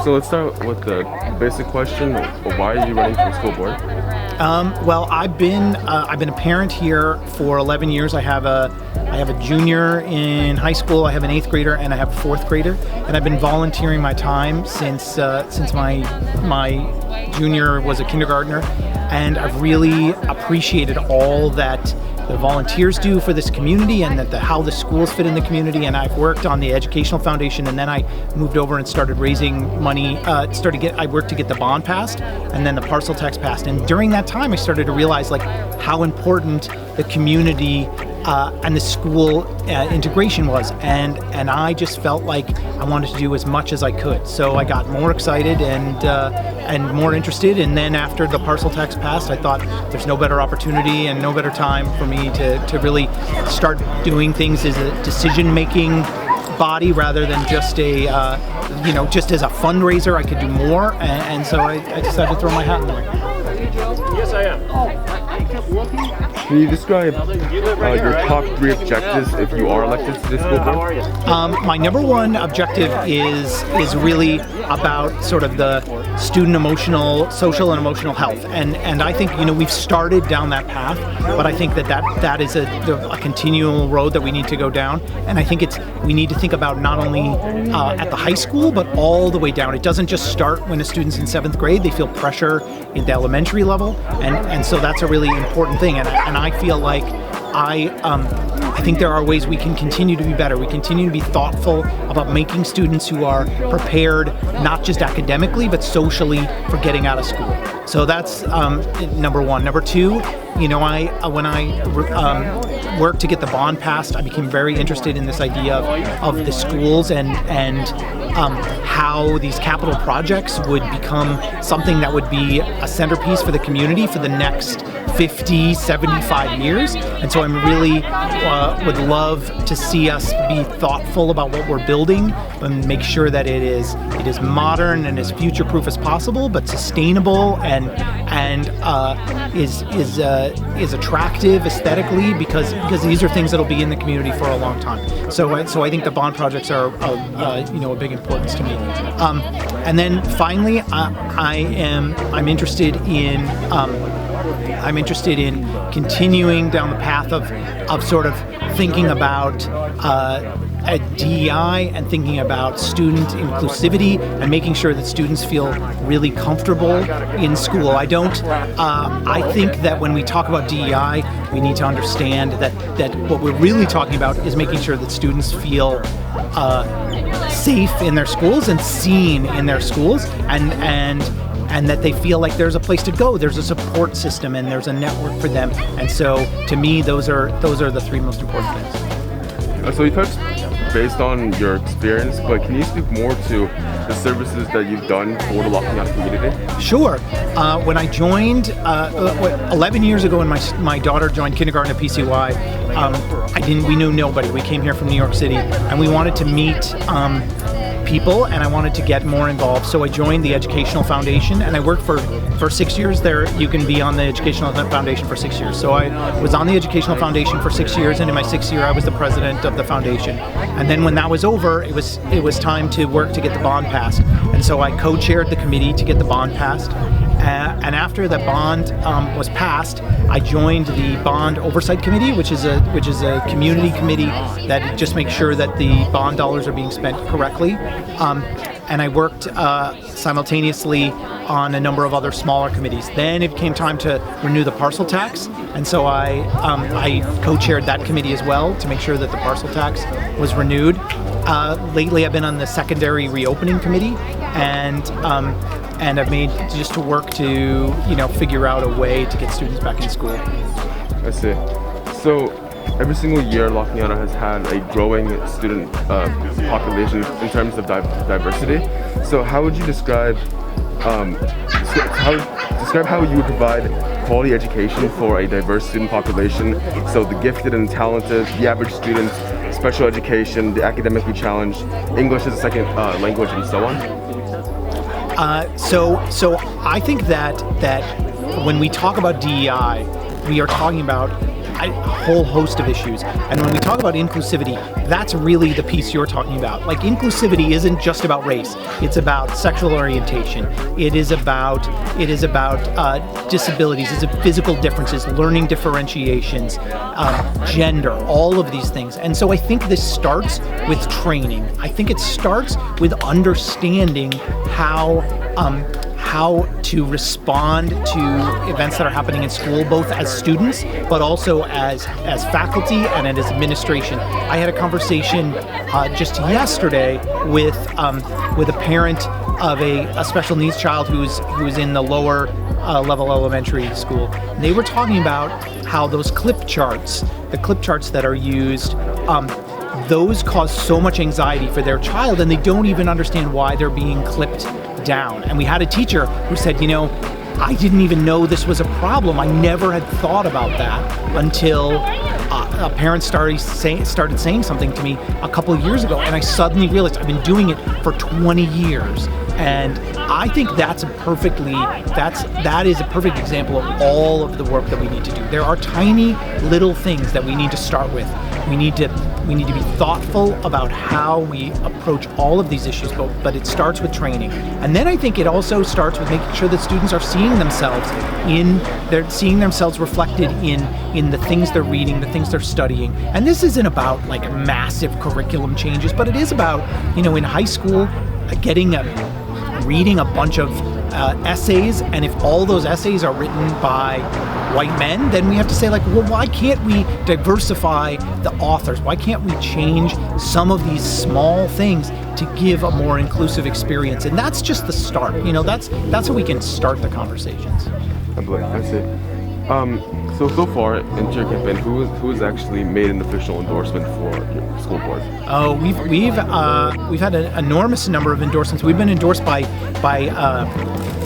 So let's start with the basic question. Why are you running for the school board? Well, I've been a parent here for 11 years. I have a junior in high school, I have an 8th grader, and I have a 4th grader. And I've been volunteering my time since my junior was a kindergartner. And I've really appreciated all that the volunteers do for this community and how the schools fit in the community. And I've worked on the educational foundation, and then I moved over and started raising money. I worked to get the bond passed and then the parcel tax passed. And during that time, I started to realize how important the community and the school integration was, and I just felt like I wanted to do as much as I could. So I got more excited and more interested. And then after the parcel tax passed, I thought there's no better opportunity and no better time for me to really start doing things as a decision-making body rather than just just as a fundraiser. I could do more, and so I decided to throw my hat in the ring. Yes, I am. Can you describe your top 3 objectives if you are elected to the school board? My number one objective is really about sort of the student social and emotional health, and I think we've started down that path, but I think that is a continual road that we need to go down, and I think we need to think about not only at the high school but all the way down. It doesn't just start when a student's in 7th grade; they feel pressure in the elementary level, and so that's a really important thing, and I feel like I think there are ways we can continue to be better. We continue to be thoughtful about making students who are prepared, not just academically, but socially for getting out of school. So that's number one. Number two, when I worked to get the bond passed, I became very interested in this idea of the schools and how these capital projects would become something that would be a centerpiece for the community for the next 50, 75 years. And so I'm really would love to see us be thoughtful about what we're building and make sure that it is modern and as future-proof as possible, but sustainable and is attractive aesthetically because these are things that'll be in the community for a long time. So I think the bond projects are a big importance to me. And then finally, I'm interested in continuing down the path of sort of thinking about DEI and thinking about student inclusivity and making sure that students feel really comfortable in school. I think that when we talk about DEI, we need to understand that what we're really talking about is making sure that students feel safe in their schools and seen in their schools and that they feel like there's a place to go, there's a support system, and there's a network for them. And so, to me, those are the 3 most important things. So you touched based on your experience, but can you speak more to the services that you've done for the La Cañada community? Sure. When I joined 11 years ago, when my daughter joined kindergarten at PCY, we knew nobody. We came here from New York City, and we wanted to meet people, and I wanted to get more involved. So I joined the Educational Foundation, and I worked for 6 years there. You can be on the Educational Foundation for 6 years. So I was on the Educational Foundation for 6 years, and in my 6th year, I was the president of the foundation. And then when that was over, it was time to work to get the bond passed. And so I co-chaired the committee to get the bond passed. And after the bond was passed, I joined the Bond Oversight Committee, which is a community committee that just makes sure that the bond dollars are being spent correctly. And I worked simultaneously on a number of other smaller committees. Then it came time to renew the parcel tax, and so I co-chaired that committee as well to make sure that the parcel tax was renewed. Lately, I've been on the secondary reopening committee, and I've made just to work to figure out a way to get students back in school. I see. So every single year, La Cañada has had a growing student population in terms of diversity. So how would you describe how you would provide quality education for a diverse student population? So the gifted and talented, the average student, special education, the academically challenged, English as a second language, and so on. So I think that when we talk about DEI, we are talking about a whole host of issues. And when we talk about inclusivity, that's really the piece you're talking about. Like, inclusivity isn't just about race. It's about sexual orientation. It is about disabilities. It's physical differences, learning differentiations, gender, all of these things. And so I think this starts with training. I think it starts with understanding how to respond to events that are happening in school, both as students, but also as faculty and as administration. I had a conversation just yesterday with a parent of a special needs child who's in the lower level elementary school. And they were talking about how those clip charts, the clip charts that are used, those cause so much anxiety for their child, and they don't even understand why they're being clipped down. And we had a teacher who said, I didn't even know this was a problem. I never had thought about that until a parent started saying something to me a couple of years ago, and I suddenly realized I've been doing it for 20 years. And I think that is a perfect example of all of the work that we need to do. There are tiny little things that we need to start with. We need to be thoughtful about how we approach all of these issues, but it starts with training. And then I think it also starts with making sure that students are seeing themselves reflected in the things they're reading, the things they're studying. And this isn't about like massive curriculum changes, but it is about, in high school, reading a bunch of essays, and if all those essays are written by white men, then we have to say, why can't we diversify the authors? Why can't we change some of these small things to give a more inclusive experience? And that's just the start. That's how we can start the conversations. I see. So far into your campaign, who has actually made an official endorsement for your school board? Oh, we've had an enormous number of endorsements. We've been endorsed by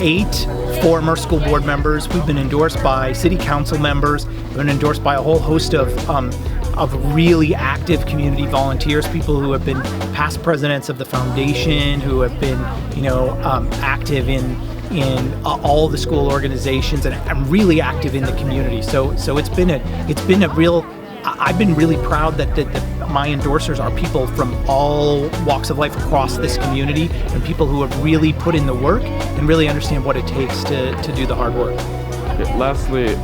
8 former school board members. We've been endorsed by city council members. We've been endorsed by a whole host of really active community volunteers, people who have been past presidents of the foundation, who have been active in all the school organizations and really active in the community. So it's been a real. I've been really proud that my endorsers are people from all walks of life across this community, and people who have really put in the work and really understand what it takes to do the hard work. Okay, lastly,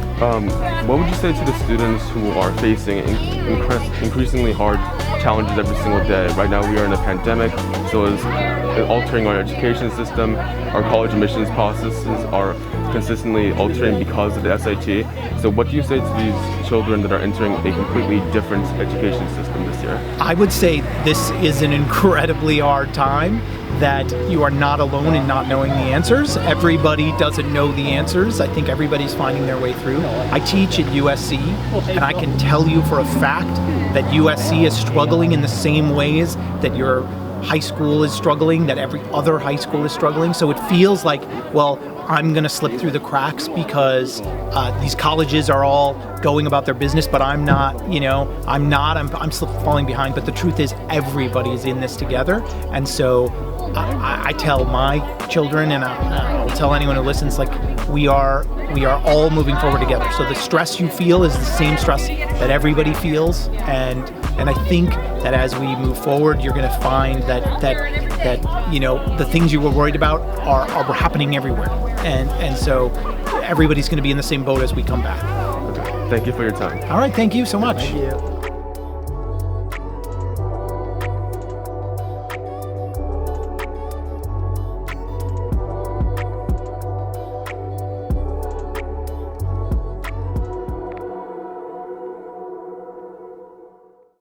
what would you say to the students who are facing increasingly hard challenges every single day? Right now we are in a pandemic, so it's altering our education system. Our college admissions processes are consistently altering because of the SAT. So what do you say to these children that are entering a completely different education system this year? I would say this is an incredibly hard time, that you are not alone in not knowing the answers. Everybody doesn't know the answers. I think everybody's finding their way through. I teach at USC, and I can tell you for a fact that USC is struggling in the same ways that your high school is struggling, that every other high school is struggling. So it feels like, well, I'm going to slip through the cracks because these colleges are all going about their business, but I'm not, I'm falling behind. But the truth is, everybody is in this together. And so I tell my children, and I'll tell anyone who listens, we are all moving forward together. So the stress you feel is the same stress that everybody feels, and I think that as we move forward, you're going to find that the things you were worried about are happening everywhere, and so everybody's going to be in the same boat as we come back. Okay. Thank you for your time. All right, thank you so much. Thank you.